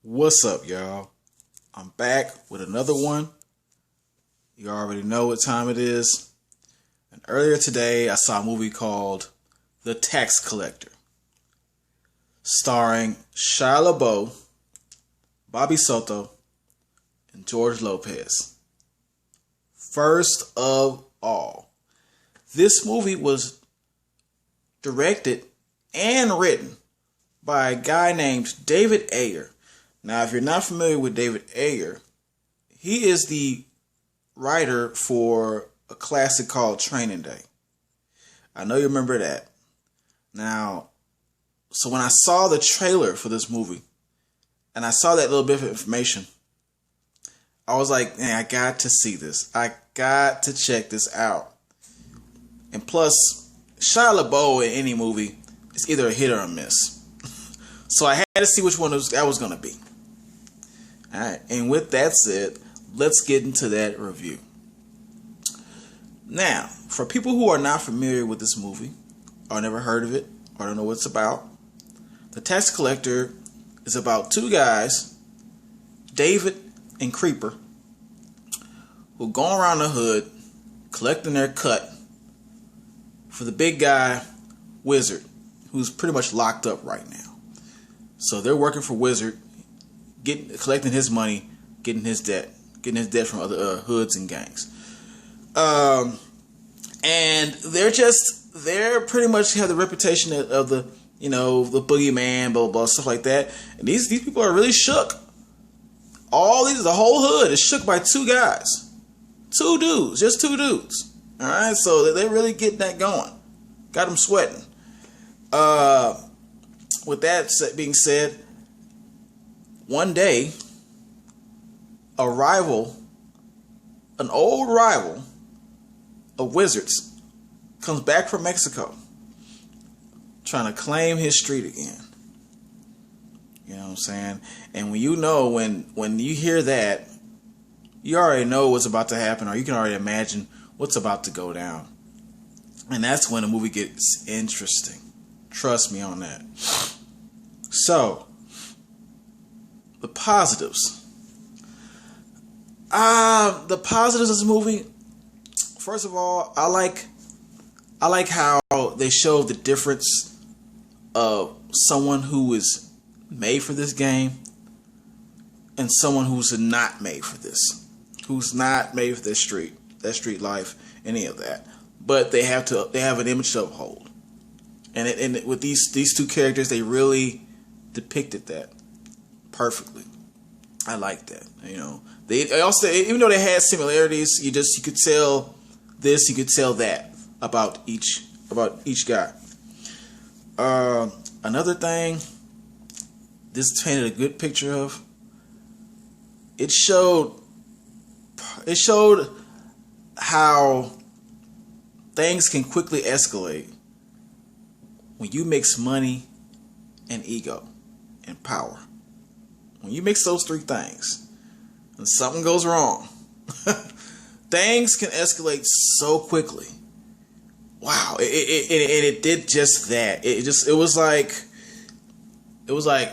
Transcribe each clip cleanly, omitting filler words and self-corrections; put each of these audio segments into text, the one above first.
What's up, y'all? I'm back with another one. You already know what time it is. And earlier today, I saw a movie called The Tax Collector, starring Shia LaBeouf, Bobby Soto, and George Lopez. First of all, this movie was directed and written by a guy named David Ayer. Now, if you're not familiar with David Ayer, he is the writer for a classic called Training Day. I know you remember that. Now, so when I saw the trailer for this movie, and I saw that little bit of information, I was like, man, I got to see this. I got to check this out. And plus, Shia LaBeouf in any movie is either a hit or a miss. So I had to see which one that was going to be. Alright, and with that said, let's get into that review. Now, for people who are not familiar with this movie, or never heard of it, or don't know what it's about, The Tax Collector is about two guys, David and Creeper, who go around the hood collecting their cut for the big guy, Wizard, who's pretty much locked up right now. So they're working for Wizard, collecting his money, getting his debt from other hoods and gangs. And they're pretty much have the reputation of the boogeyman, blah, blah, blah, stuff like that. And these people are really shook. The whole hood is shook by two guys. Two dudes, just two dudes. Alright, so they really getting that going. Got them sweating. With that being said, one day, an old rival of Wizards comes back from Mexico trying to claim his street again. You know what I'm saying? And when you hear that, you already know what's about to happen, or you can already imagine what's about to go down. And that's when the movie gets interesting. Trust me on that. So, the positives. The positives of this movie. First of all, I like how they show the difference of someone who is made for this game and someone who's not made for this, who's not made for that street life, any of that. But they have an image to uphold, and with these two characters, they really depicted that perfectly. I like that. They also, even though they had similarities, you could tell this, you could tell that about each guy. Another thing this painted a good picture of. It showed how things can quickly escalate when you mix money and ego and power. When you mix those three things and something goes wrong, things can escalate so quickly. Wow, it did just that. It was like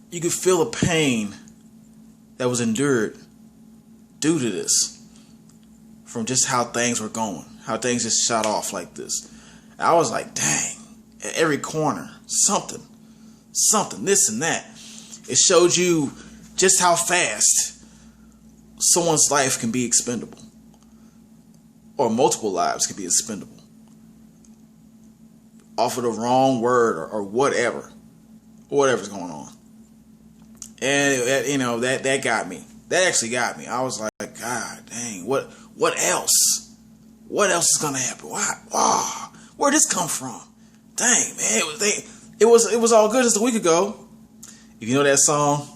you could feel the pain that was endured due to this, from just how things were going, how things just shot off like this. I was like, dang, at every corner, something, this and that. It showed you just how fast someone's life can be expendable, or multiple lives can be expendable, off of the wrong word or whatever's going on. And that got me. That actually got me. I was like, God dang, what else? What else is gonna happen? Where'd this come from? Dang, man, it was all good just a week ago. If you know that song,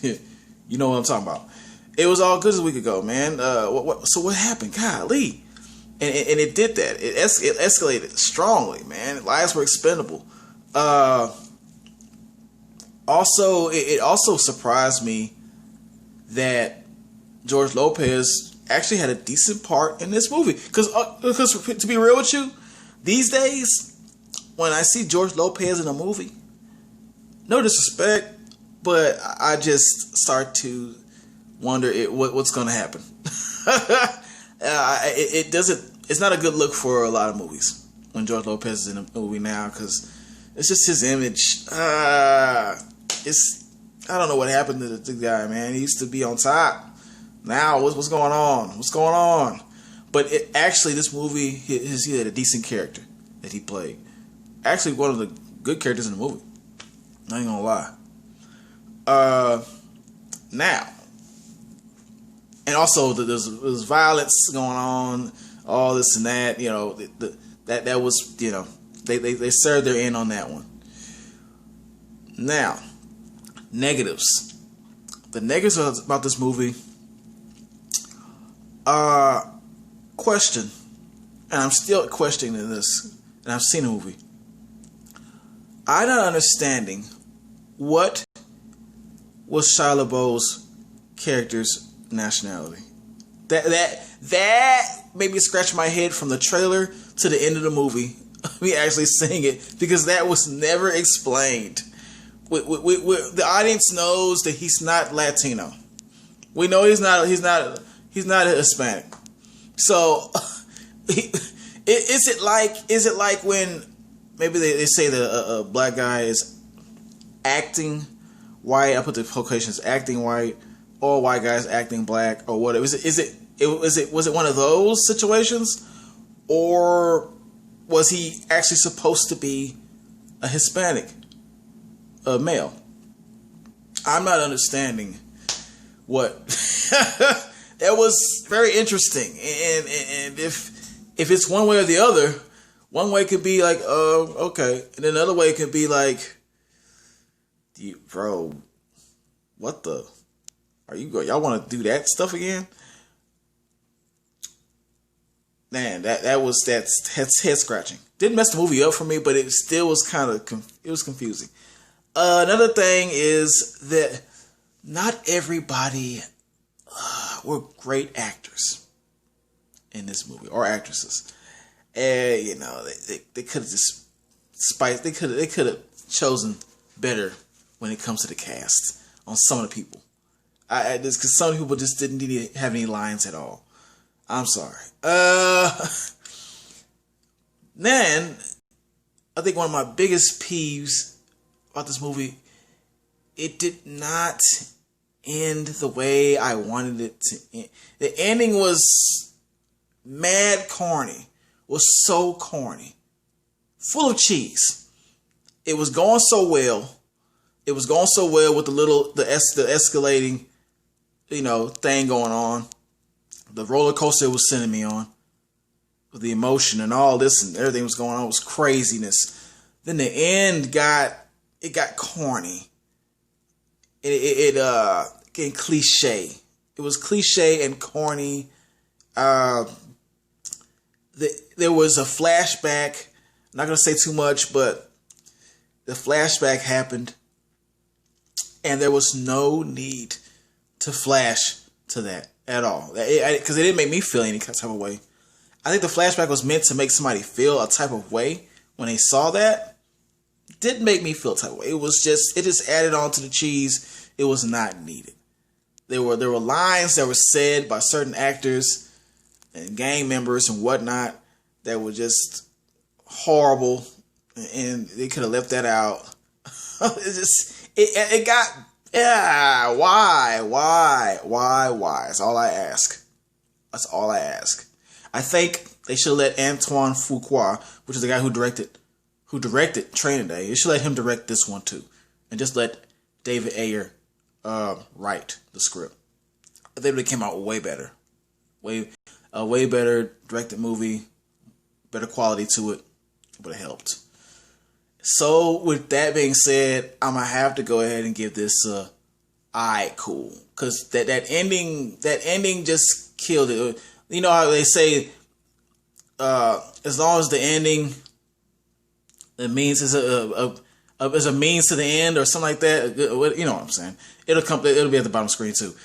you know what I'm talking about. It was all good just a week ago, man. So what happened? Golly. And it did that. It escalated strongly, man. Lives were expendable. Also, it also surprised me that George Lopez actually had a decent part in this movie. Because to be real with you, these days, when I see George Lopez in a movie, no disrespect, but I just start to wonder what's going to happen. It doesn't. It's not a good look for a lot of movies when George Lopez is in a movie now, because it's just his image. I don't know what happened to the guy, man. He used to be on top. Now what's going on? What's going on? But actually, this movie, he had a decent character that he played. Actually, one of the good characters in the movie. I ain't gonna lie. Now, and also there's violence going on, all this and that. You know, that was, you know, they served their end on that one. Now, negatives. The negatives about this movie. Question, and I'm still questioning this, and I've seen the movie. I'm not understanding what was Shia LaBeouf's character's nationality. That made me scratch my head from the trailer to the end of the movie. Me actually seeing it, because that was never explained. The audience knows that he's not Latino. We know he's not a Hispanic. So, is it like when maybe they say that a black guy is acting white? I put the quotations, acting white, or white guys acting black, or whatever. Was it one of those situations, or was he actually supposed to be a Hispanic, a male? I'm not understanding what. That was very interesting, and if it's one way or the other, one way could be like, okay, and then another way could be like, bro, what the? Y'all want to do that stuff again? Man, that's head scratching. Didn't mess the movie up for me, but it still was it was confusing. Another thing is that not everybody were great actors in this movie, or actresses. And you know, they could have just spiced. They could have chosen better when it comes to the cast on some of the people. Just because some people just didn't have any lines at all. I'm sorry. Then I think one of my biggest peeves about this movie, it did not end the way I wanted it to end. The ending was mad corny. Was so corny. Full of cheese. It was going so well. It was going so well with the escalating, you know, thing going on. The roller coaster it was sending me on. With the emotion and all this and everything was going on. It was craziness. Then the end got corny. It getting cliche. It was cliche and corny. There was a flashback. I'm not gonna say too much, but the flashback happened, and there was no need to flash to that at all. Because it didn't make me feel any type of way. I think the flashback was meant to make somebody feel a type of way when they saw that. It didn't make me feel a type of way. It just added on to the cheese. It was not needed. There were lines that were said by certain actors and gang members and whatnot that were just horrible, and they could have left that out. It got, yeah, why? That's all I ask. I think they should let Antoine Fuqua, which is the guy who directed Training Day, they should let him direct this one too, and just let David Ayer write the script. I think it came out way better. Way better directed movie, better quality to it. It would have helped. So with that being said, I'm gonna have to go ahead and give this alright, cool, because that ending just killed it. You know how they say, as long as the ending, it means is a means to the end or something like that. You know what I'm saying? It'll be at the bottom screen too.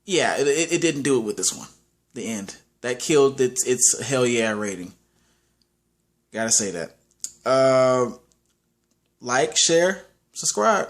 Yeah, it didn't do it with this one. The end. That killed its hell yeah rating. Gotta say that. Like, share, subscribe.